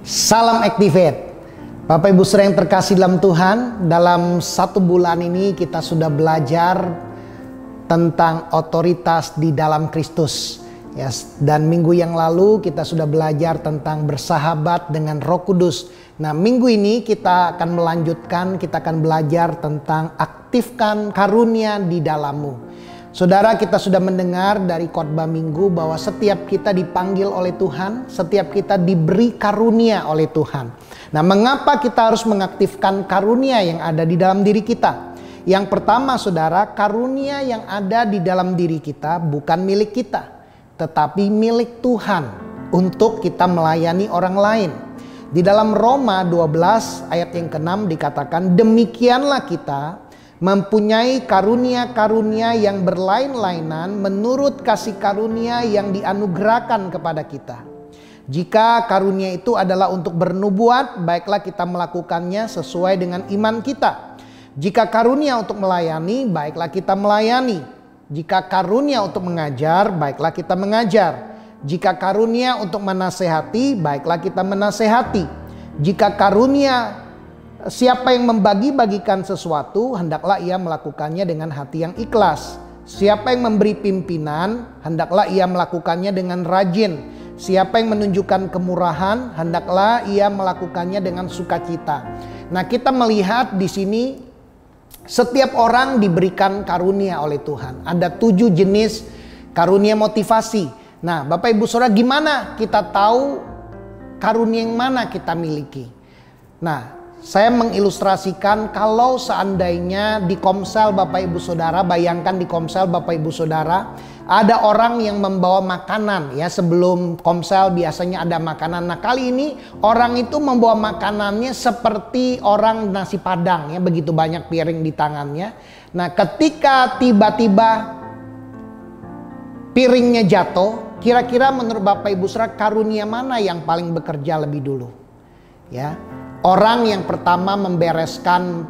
Salam Activate. Bapak Ibu Saudara yang terkasih dalam Tuhan, dalam 1 bulan ini kita sudah belajar tentang otoritas di dalam Kristus. Dan minggu yang lalu kita sudah belajar tentang bersahabat dengan Roh Kudus. Nah, minggu ini kita akan melanjutkan, kita akan belajar tentang aktifkan karunia di dalammu. Saudara, kita sudah mendengar dari khotbah minggu bahwa setiap kita dipanggil oleh Tuhan, setiap kita diberi karunia oleh Tuhan. Nah, mengapa kita harus mengaktifkan karunia yang ada di dalam diri kita? Yang pertama, saudara, karunia yang ada di dalam diri kita bukan milik kita, tetapi milik Tuhan untuk kita melayani orang lain. Di dalam Roma 12 ayat yang ke-6 dikatakan, demikianlah kita mempunyai karunia-karunia yang berlain-lainan menurut kasih karunia yang dianugerahkan kepada kita. Jika karunia itu adalah untuk bernubuat, baiklah kita melakukannya sesuai dengan iman kita. Jika karunia untuk melayani, baiklah kita melayani. Jika karunia untuk mengajar, baiklah kita mengajar. Jika karunia untuk menasehati, baiklah kita menasehati. Jika karunia siapa yang membagi-bagikan sesuatu, hendaklah ia melakukannya dengan hati yang ikhlas. Siapa yang memberi pimpinan, hendaklah ia melakukannya dengan rajin. Siapa yang menunjukkan kemurahan, hendaklah ia melakukannya dengan sukacita. Nah, kita melihat di sini setiap orang diberikan karunia oleh Tuhan. Ada 7 jenis karunia motivasi. Nah, Bapak Ibu Saudara, gimana kita tahu karunia yang mana kita miliki? Nah, saya mengilustrasikan kalau seandainya di Komsel Bapak Ibu Saudara, bayangkan di Komsel Bapak Ibu Saudara, ada orang yang membawa makanan ya, sebelum Komsel biasanya ada makanan. Nah, kali ini orang itu membawa makanannya seperti orang nasi padang ya, begitu banyak piring di tangannya. Nah, ketika tiba-tiba piringnya jatuh, kira-kira menurut Bapak Ibu Saudara karunia mana yang paling bekerja lebih dulu? Ya. Orang yang pertama membereskan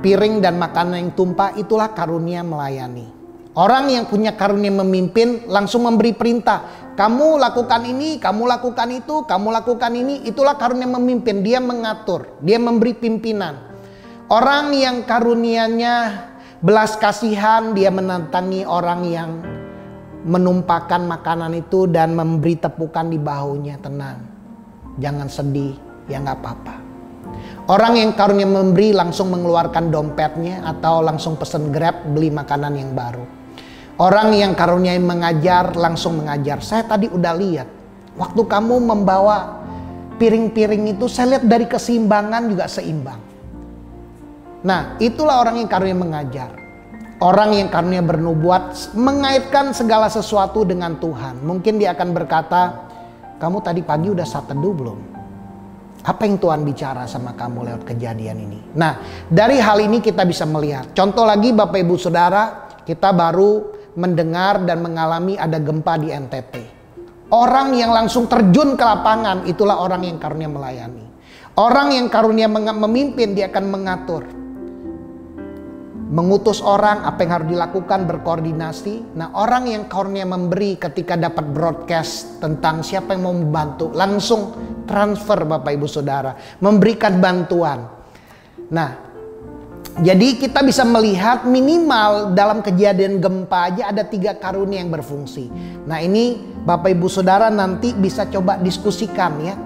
piring dan makanan yang tumpah, itulah karunia melayani. Orang yang punya karunia memimpin langsung memberi perintah. Kamu lakukan ini, kamu lakukan itu, kamu lakukan ini. Itulah karunia memimpin. Dia mengatur, dia memberi pimpinan. Orang yang karunianya belas kasihan, dia menantangi orang yang menumpahkan makanan itu dan memberi tepukan di bahunya. Tenang, jangan sedih. Ya nggak apa-apa. Orang yang karunia memberi langsung mengeluarkan dompetnya atau langsung pesen Grab beli makanan yang baru. Orang yang karunia mengajar langsung mengajar. Saya tadi udah lihat waktu kamu membawa piring-piring itu, saya lihat dari keseimbangan juga seimbang. Nah, itulah orang yang karunia mengajar. Orang yang karunia bernubuat mengaitkan segala sesuatu dengan Tuhan. Mungkin dia akan berkata, kamu tadi pagi udah saat teduh belum? Apa yang Tuhan bicara sama kamu lewat kejadian ini? Nah, dari hal ini kita bisa melihat. Contoh lagi Bapak Ibu Saudara, kita baru mendengar dan mengalami ada gempa di NTT. Orang yang langsung terjun ke lapangan, itulah orang yang karunia melayani. Orang yang karunia memimpin, dia akan mengatur. Mengutus orang, apa yang harus dilakukan, berkoordinasi. Nah, orang yang karunia memberi ketika dapat broadcast tentang siapa yang mau membantu, langsung transfer Bapak Ibu Saudara, memberikan bantuan. Nah, jadi kita bisa melihat minimal dalam kejadian gempa aja ada 3 karunia yang berfungsi. Nah, ini Bapak Ibu Saudara nanti bisa coba diskusikan ya,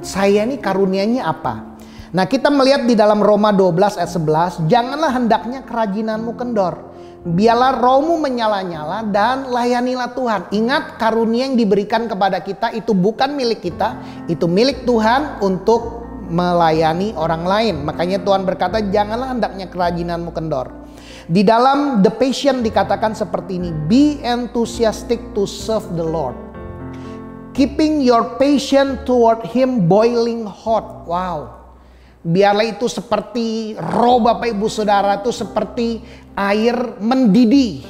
saya ini karunianya apa? Nah, kita melihat di dalam Roma 12 ayat 11, janganlah hendaknya kerajinanmu kendor. Biarlah rohmu menyala-nyala dan layanilah Tuhan. Ingat, karunia yang diberikan kepada kita itu bukan milik kita, itu milik Tuhan untuk melayani orang lain. Makanya Tuhan berkata, janganlah hendaknya kerajinanmu kendor. Di dalam The Passion dikatakan seperti ini, be enthusiastic to serve the Lord, keeping your passion toward Him boiling hot. Wow. Biarlah itu seperti roh Bapak Ibu Saudara itu seperti air mendidih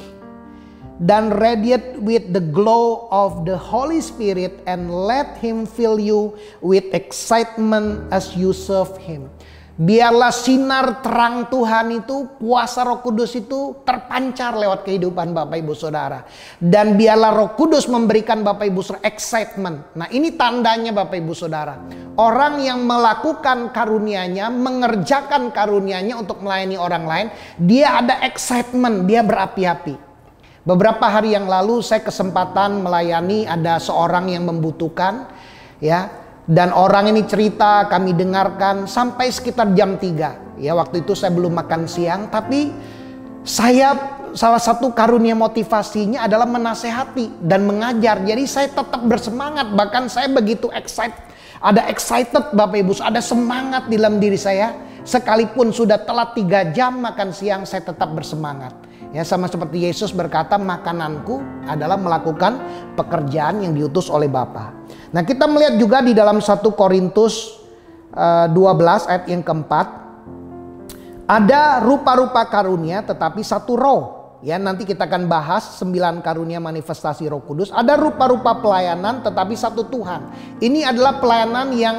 dan radiate with the glow of the Holy Spirit, and let Him fill you with excitement as you serve Him. Biarlah sinar terang Tuhan itu, kuasa Roh Kudus itu terpancar lewat kehidupan Bapak Ibu Saudara. Dan biarlah Roh Kudus memberikan Bapak Ibu Saudara excitement. Nah, ini tandanya Bapak Ibu Saudara. Orang yang melakukan karunia-Nya, mengerjakan karunia-Nya untuk melayani orang lain, dia ada excitement, dia berapi-api. Beberapa hari yang lalu saya kesempatan melayani ada seorang yang membutuhkan, ya. Dan orang ini cerita, kami dengarkan sampai sekitar jam 3. Ya, waktu itu saya belum makan siang, tapi salah satu karunia motivasinya adalah menasehati dan mengajar. Jadi saya tetap bersemangat, bahkan saya begitu excited Bapak Ibu, ada semangat di dalam diri saya. Sekalipun sudah telat 3 jam makan siang, saya tetap bersemangat. Ya, sama seperti Yesus berkata, makananku adalah melakukan pekerjaan yang diutus oleh Bapa. Nah, kita melihat juga di dalam 1 Korintus 12 ayat yang keempat, ada rupa-rupa karunia tetapi satu roh. Ya, nanti kita akan bahas 9 karunia manifestasi Roh Kudus. Ada rupa-rupa pelayanan tetapi satu Tuhan. Ini adalah pelayanan yang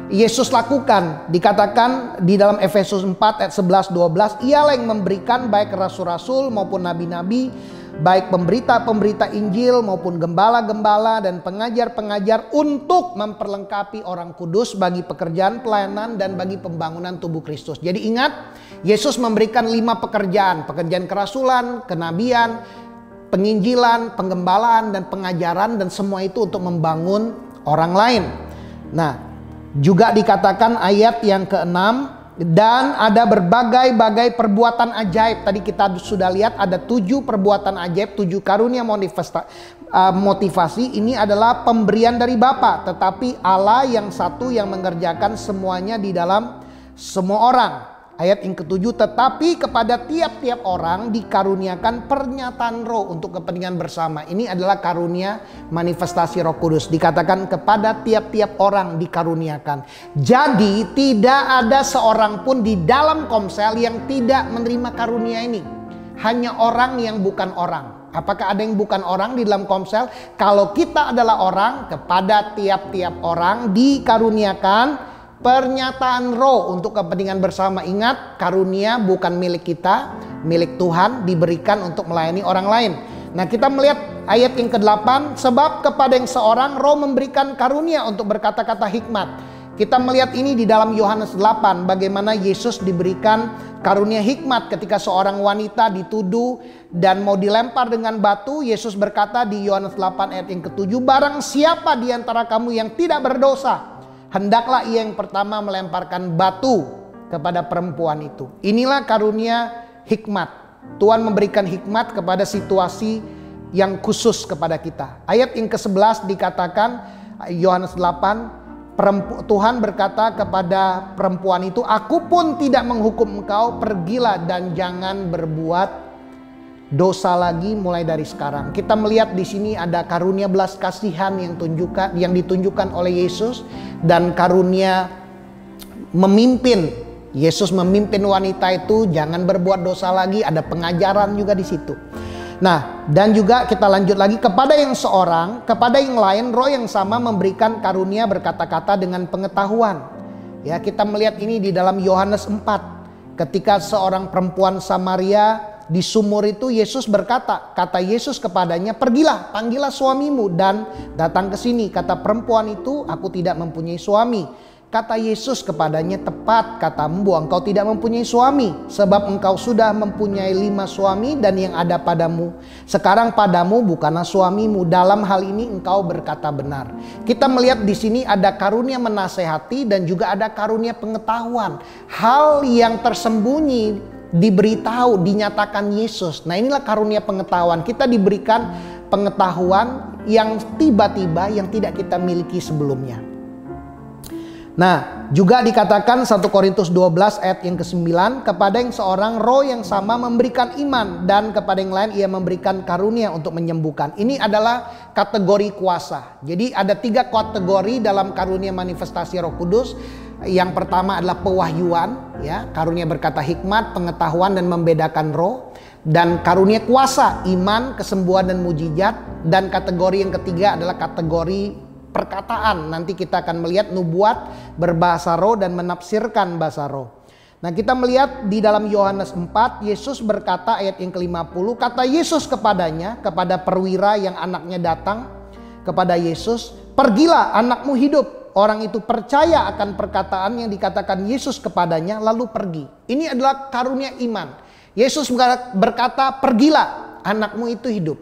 Yesus lakukan. Dikatakan di dalam Efesus 4 ayat 11-12, Ialah yang memberikan baik rasul-rasul maupun nabi-nabi, baik pemberita-pemberita Injil maupun gembala-gembala dan pengajar-pengajar untuk memperlengkapi orang kudus bagi pekerjaan pelayanan dan bagi pembangunan tubuh Kristus. Jadi ingat, Yesus memberikan 5 pekerjaan kerasulan, kenabian, penginjilan, penggembalaan dan pengajaran, dan semua itu untuk membangun orang lain. Nah, juga dikatakan ayat yang ke-6, dan ada berbagai-bagai perbuatan ajaib. Tadi kita sudah lihat ada 7 perbuatan ajaib, 7 karunia motivasi. Ini adalah pemberian dari Bapa, tetapi Allah yang satu yang mengerjakan semuanya di dalam semua orang. Ayat yang ke-7, tetapi kepada tiap-tiap orang dikaruniakan pernyataan roh untuk kepentingan bersama. Ini adalah karunia manifestasi Roh Kudus. Dikatakan kepada tiap-tiap orang dikaruniakan. Jadi tidak ada seorang pun di dalam Komsel yang tidak menerima karunia ini. Hanya orang yang bukan orang. Apakah ada yang bukan orang di dalam Komsel? Kalau kita adalah orang, kepada tiap-tiap orang dikaruniakan pernyataan roh untuk kepentingan bersama. Ingat, karunia bukan milik kita, milik Tuhan, diberikan untuk melayani orang lain. Nah, kita melihat ayat yang ke-8, sebab kepada yang seorang roh memberikan karunia untuk berkata-kata hikmat. Kita melihat ini di dalam Yohanes 8, bagaimana Yesus diberikan karunia hikmat ketika seorang wanita dituduh dan mau dilempar dengan batu. Yesus berkata di Yohanes 8 ayat yang ke-7, barang siapa di antara kamu yang tidak berdosa, hendaklah ia yang pertama melemparkan batu kepada perempuan itu. Inilah karunia hikmat. Tuhan memberikan hikmat kepada situasi yang khusus kepada kita. Ayat yang ke-11 dikatakan, Yohanes 8, Tuhan berkata kepada perempuan itu, aku pun tidak menghukum engkau, pergilah dan jangan berbuat dosa lagi mulai dari sekarang. Kita melihat di sini ada karunia belas kasihan yang ditunjukkan oleh Yesus, dan karunia memimpin. Yesus memimpin wanita itu jangan berbuat dosa lagi. Ada pengajaran juga di situ. Nah, dan juga kita lanjut lagi, kepada yang seorang, kepada yang lain roh yang sama memberikan karunia berkata-kata dengan pengetahuan. Ya, kita melihat ini di dalam Yohanes 4. Ketika seorang perempuan Samaria di sumur itu, Yesus berkata, kata Yesus kepadanya, pergilah, panggillah suamimu dan datang ke sini. Kata perempuan itu, aku tidak mempunyai suami. Kata Yesus kepadanya, tepat katamu bahwa engkau tidak mempunyai suami, sebab engkau sudah mempunyai 5 suami, dan yang ada padamu sekarang padamu bukanlah suamimu. Dalam hal ini engkau berkata benar. Kita melihat di sini ada karunia menasehati dan juga ada karunia pengetahuan. Hal yang tersembunyi diberitahu, dinyatakan Yesus. Nah, inilah karunia pengetahuan. Kita diberikan pengetahuan yang tiba-tiba yang tidak kita miliki sebelumnya. Nah, juga dikatakan 1 Korintus 12 ayat yang ke-9, kepada yang seorang roh yang sama memberikan iman, dan kepada yang lain ia memberikan karunia untuk menyembuhkan. Ini adalah kategori kuasa. Jadi ada 3 kategori dalam karunia manifestasi Roh Kudus. Yang pertama adalah pewahyuan, ya, karunia berkata hikmat, pengetahuan dan membedakan roh. Dan karunia kuasa, iman, kesembuhan dan mujizat. Dan kategori yang ketiga adalah kategori perkataan. Nanti kita akan melihat nubuat, berbahasa roh dan menafsirkan bahasa roh. Nah, kita melihat di dalam Yohanes 4, Yesus berkata ayat yang ke-50, kata Yesus kepadanya, kepada perwira yang anaknya datang kepada Yesus, "Pergilah, anakmu hidup." Orang itu percaya akan perkataan yang dikatakan Yesus kepadanya, lalu pergi. Ini adalah karunia iman. Yesus berkata, "Pergilah, anakmu itu hidup."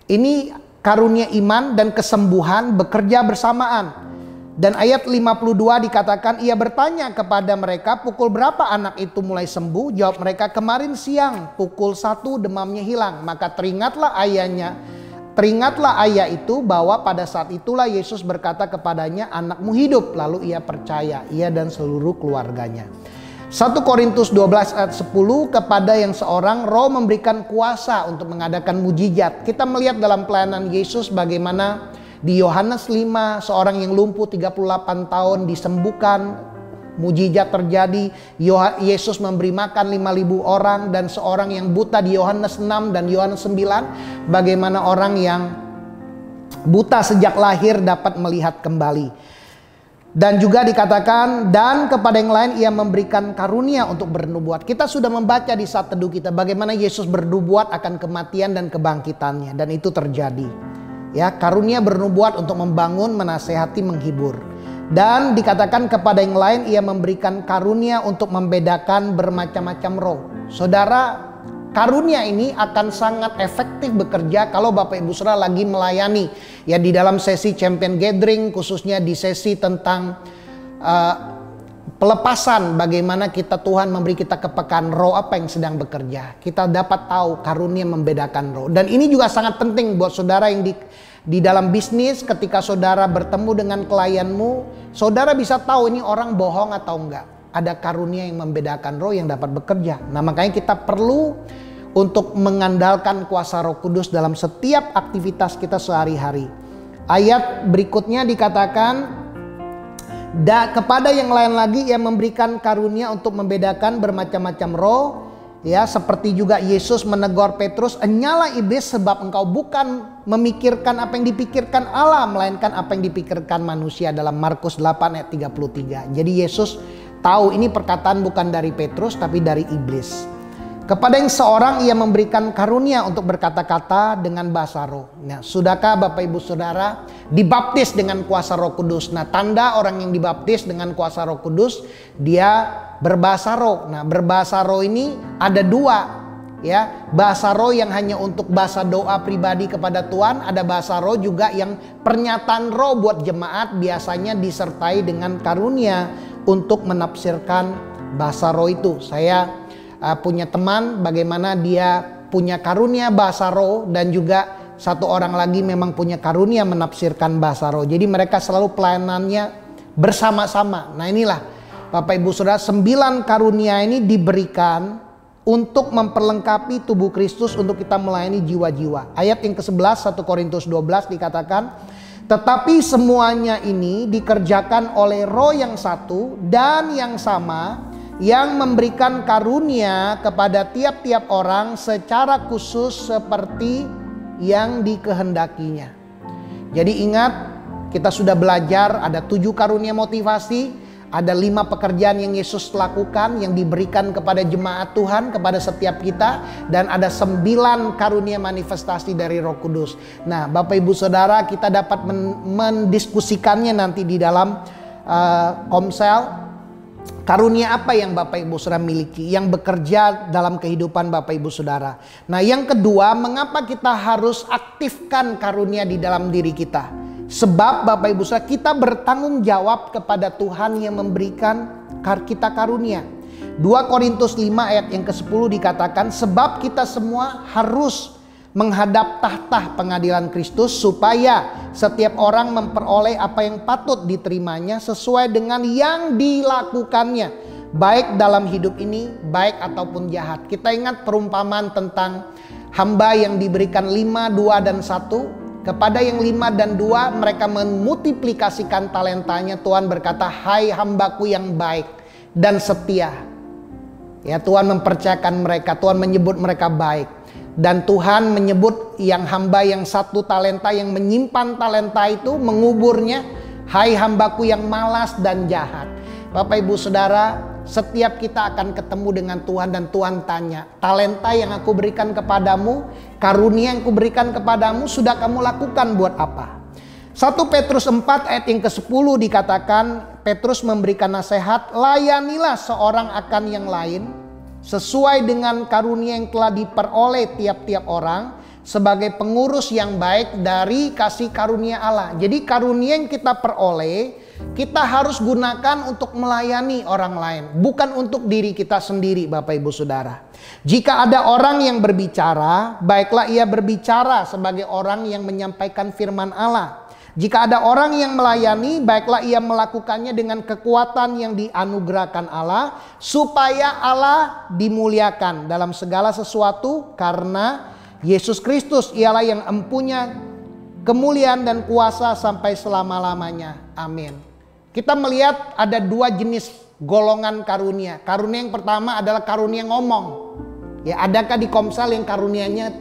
Ini karunia iman dan kesembuhan bekerja bersamaan. Dan ayat 52 dikatakan, ia bertanya kepada mereka, "Pukul berapa anak itu mulai sembuh?" Jawab mereka, "Kemarin siang, pukul 1 demamnya hilang." Maka teringatlah ayah itu bahwa pada saat itulah Yesus berkata kepadanya, "Anakmu hidup." Lalu ia percaya, ia dan seluruh keluarganya. 1 Korintus 12 ayat 10, kepada yang seorang roh memberikan kuasa untuk mengadakan mujizat. Kita melihat dalam pelayanan Yesus bagaimana di Yohanes 5, seorang yang lumpuh 38 tahun disembuhkan, mujizat terjadi. Yesus memberi makan 5.000 orang, dan seorang yang buta di Yohanes 6 dan Yohanes 9, bagaimana orang yang buta sejak lahir dapat melihat kembali. Dan juga dikatakan, dan kepada yang lain ia memberikan karunia untuk bernubuat. Kita sudah membaca di saat teduh kita bagaimana Yesus bernubuat akan kematian dan kebangkitannya, dan itu terjadi. Ya, karunia bernubuat untuk membangun, menasehati, menghibur. Dan dikatakan kepada yang lain ia memberikan karunia untuk membedakan bermacam-macam roh. Saudara, karunia ini akan sangat efektif bekerja kalau Bapak Ibu Saudara lagi melayani. Ya, di dalam sesi champion gathering, khususnya di sesi tentang pelepasan, bagaimana Tuhan memberi kita kepekaan roh apa yang sedang bekerja. Kita dapat tahu karunia membedakan roh. Dan ini juga sangat penting buat saudara yang di dalam bisnis. Ketika saudara bertemu dengan klienmu, saudara bisa tahu ini orang bohong atau enggak. Ada karunia yang membedakan roh yang dapat bekerja. Nah, makanya kita perlu untuk mengandalkan kuasa Roh Kudus dalam setiap aktivitas kita sehari-hari. Ayat berikutnya dikatakan, kepada yang lain lagi ia memberikan karunia untuk membedakan bermacam-macam roh. Ya, seperti juga Yesus menegur Petrus, "Enyalah iblis, sebab engkau bukan memikirkan apa yang dipikirkan Allah, melainkan apa yang dipikirkan manusia." Dalam Markus 8 ayat 33. Jadi Yesus tahu ini perkataan bukan dari Petrus tapi dari iblis. Kepada yang seorang ia memberikan karunia untuk berkata-kata dengan bahasa roh. Nah, sudahkah Bapak Ibu Saudara dibaptis dengan kuasa Roh Kudus? Nah, tanda orang yang dibaptis dengan kuasa Roh Kudus, dia berbahasa roh. Nah, berbahasa roh ini ada dua. Ya, bahasa roh yang hanya untuk bahasa doa pribadi kepada Tuhan, ada bahasa roh juga yang pernyataan roh buat jemaat, biasanya disertai dengan karunia untuk menafsirkan bahasa roh itu. Saya punya teman bagaimana dia punya karunia bahasa roh, dan juga satu orang lagi memang punya karunia menafsirkan bahasa roh. Jadi mereka selalu pelayanannya bersama-sama. Nah, inilah Bapak Ibu Saudara, 9 karunia ini diberikan untuk memperlengkapi tubuh Kristus untuk kita melayani jiwa-jiwa. Ayat yang ke-11 1 Korintus 12 dikatakan, "Tetapi semuanya ini dikerjakan oleh Roh yang satu dan yang sama, yang memberikan karunia kepada tiap-tiap orang secara khusus seperti yang dikehendakinya." Jadi ingat, kita sudah belajar ada 7 karunia motivasi, ada 5 pekerjaan yang Yesus lakukan yang diberikan kepada jemaat Tuhan, kepada setiap kita, dan ada 9 karunia manifestasi dari Roh Kudus. Nah, Bapak Ibu Saudara, kita dapat mendiskusikannya nanti di dalam komsel. Karunia apa yang Bapak Ibu Saudara miliki yang bekerja dalam kehidupan Bapak Ibu Saudara? Nah, yang kedua, mengapa kita harus aktifkan karunia di dalam diri kita? Sebab Bapak Ibu Saudara, kita bertanggung jawab kepada Tuhan yang memberikan kita karunia. 2 Korintus 5 ayat yang ke-10 dikatakan, "Sebab kita semua harus menghadap tahta pengadilan Kristus, supaya setiap orang memperoleh apa yang patut diterimanya sesuai dengan yang dilakukannya, baik dalam hidup ini, baik ataupun jahat." Kita ingat perumpamaan tentang hamba yang diberikan 5, 2, dan 1. Kepada yang 5 dan 2 mereka memultiplikasikan talentanya. Tuhan berkata, "Hai hambaku yang baik dan setia." Ya, Tuhan mempercayakan mereka, Tuhan menyebut mereka baik. Dan Tuhan menyebut yang hamba yang 1 talenta yang menyimpan talenta itu, menguburnya, "Hai hambaku yang malas dan jahat." Bapak Ibu Saudara, setiap kita akan ketemu dengan Tuhan dan Tuhan tanya, talenta yang aku berikan kepadamu, karunia yang aku berikan kepadamu, sudah kamu lakukan buat apa? 1 Petrus 4 ayat yang ke-10 dikatakan, Petrus memberikan nasihat, layanilah seorang akan yang lain sesuai dengan karunia yang telah diperoleh tiap-tiap orang sebagai pengurus yang baik dari kasih karunia Allah. Jadi karunia yang kita peroleh, kita harus gunakan untuk melayani orang lain, bukan untuk diri kita sendiri, Bapak Ibu Saudara. Jika ada orang yang berbicara, baiklah ia berbicara sebagai orang yang menyampaikan firman Allah. Jika ada orang yang melayani, baiklah ia melakukannya dengan kekuatan yang dianugerahkan Allah, supaya Allah dimuliakan dalam segala sesuatu, karena Yesus Kristus ialah yang empunya kemuliaan dan kuasa sampai selama-lamanya. Amin. Kita melihat ada dua jenis golongan karunia. Karunia yang pertama adalah karunia ngomong. Ya, adakah di Komsel yang karunianya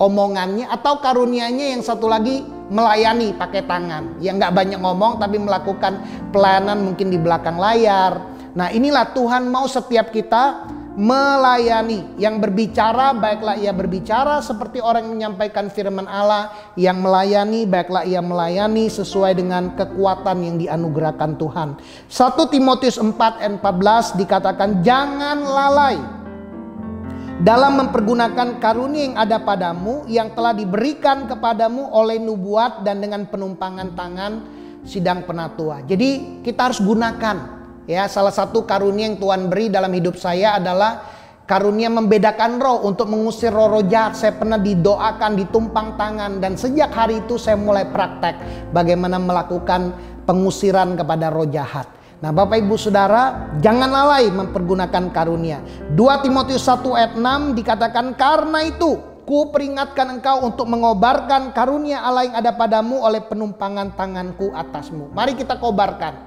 omongannya, atau karunianya yang satu lagi melayani pakai tangan, yang nggak banyak ngomong tapi melakukan pelayanan mungkin di belakang layar. Nah, inilah Tuhan mau setiap kita melayani. Yang berbicara, baiklah ia berbicara seperti orang yang menyampaikan firman Allah. Yang melayani, baiklah ia melayani sesuai dengan kekuatan yang dianugerahkan Tuhan. 1 Timotius 4 ayat 14 dikatakan, jangan lalai dalam mempergunakan karunia yang ada padamu, yang telah diberikan kepadamu oleh nubuat dan dengan penumpangan tangan sidang penatua. Jadi kita harus gunakan, ya, salah satu karunia yang Tuhan beri dalam hidup saya adalah karunia membedakan roh untuk mengusir roh-roh jahat. Saya pernah didoakan, ditumpang tangan, dan sejak hari itu saya mulai praktek bagaimana melakukan pengusiran kepada roh jahat. Nah, Bapak Ibu Saudara, jangan lalai mempergunakan karunia. 2 Timotius 1 ayat 6 dikatakan, karena itu ku peringatkan engkau untuk mengobarkan karunia Allah yang ada padamu oleh penumpangan tanganku atasmu. Mari kita kobarkan,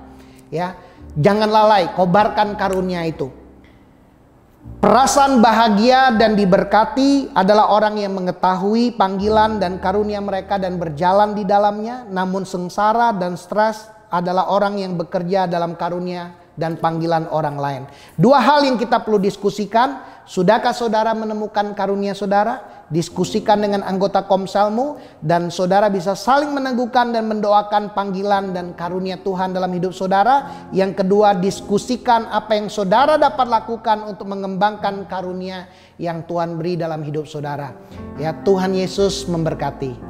ya. Jangan lalai, kobarkan karunia itu. Perasaan bahagia dan diberkati adalah orang yang mengetahui panggilan dan karunia mereka dan berjalan di dalamnya. Namun sengsara dan stres adalah orang yang bekerja dalam karunia dan panggilan orang lain. Dua hal yang kita perlu diskusikan. Sudahkah saudara menemukan karunia saudara? Diskusikan dengan anggota Komselmu, dan saudara bisa saling meneguhkan dan mendoakan panggilan dan karunia Tuhan dalam hidup saudara. Yang kedua, diskusikan apa yang saudara dapat lakukan untuk mengembangkan karunia yang Tuhan beri dalam hidup saudara. Ya, Tuhan Yesus memberkati.